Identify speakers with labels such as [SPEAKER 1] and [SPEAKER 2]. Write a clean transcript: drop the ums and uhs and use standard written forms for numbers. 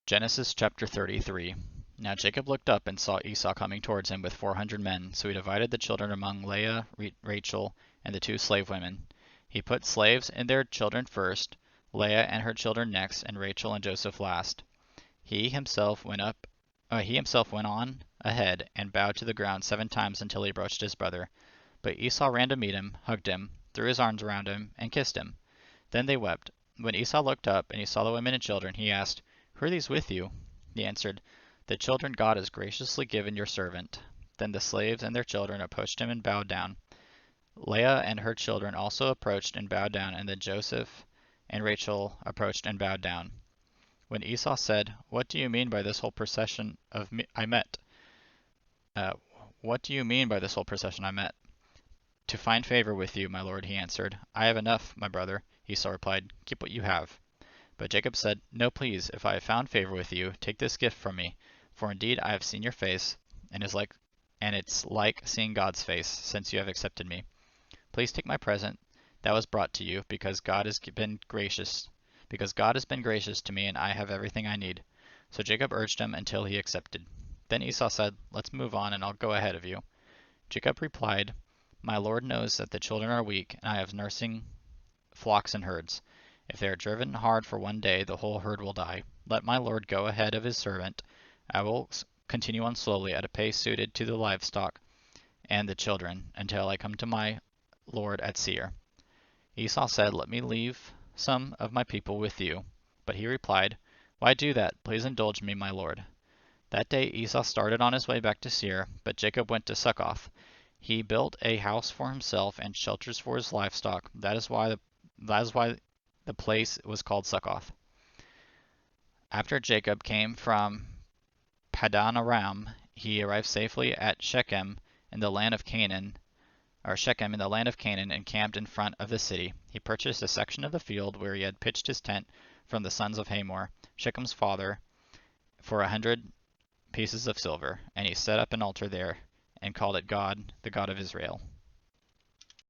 [SPEAKER 1] Genesis chapter 33. Now Jacob looked up and saw Esau coming towards him with 400 men, so he divided the children among Leah, Rachel, and the two slave women. He put slaves and their children first, Leah and her children next, and Rachel and Joseph last. He himself went on ahead and bowed to the ground 7 times until he approached his brother. But Esau ran to meet him, hugged him, threw his arms around him, and kissed him. Then they wept. When Esau looked up and he saw the women and children, he asked, "Who are these with you?" He answered, "The children God has graciously given your servant." Then the slaves and their children approached him and bowed down. Leah and her children also approached and bowed down, and then Joseph and Rachel approached and bowed down. When Esau said, "What do you mean by this whole procession I met? What do you mean by this whole procession I met?" "To find favor with you, my lord," he answered. "I have enough, my brother." Esau replied, "Keep what you have." But Jacob said, "No, please, if I have found favor with you, take this gift from me, for indeed I have seen your face, and it's like seeing God's face, since you have accepted me. Please take my present that was brought to you, because God has been gracious to me, and I have everything I need." So Jacob urged him until he accepted. Then Esau said, "Let's move on, and I'll go ahead of you." Jacob replied, "My lord knows that the children are weak, and I have nursing flocks and herds. If they are driven hard for one day, the whole herd will die. Let my lord go ahead of his servant. I will continue on slowly at a pace suited to the livestock and the children until I come to my lord at Seir." Esau said, "Let me leave some of my people with you." But he replied, "Why do that? Please indulge me, my lord." That day Esau started on his way back to Seir, but Jacob went to Succoth. He built a house for himself and shelters for his livestock. That is why the place was called Succoth. After Jacob came from Paddan Aram, he arrived safely at Shechem in the land of Canaan, and camped in front of the city. He purchased a section of the field where he had pitched his tent from the sons of Hamor, Shechem's father, for 100 pieces of silver, and he set up an altar there and called it God, the God of Israel.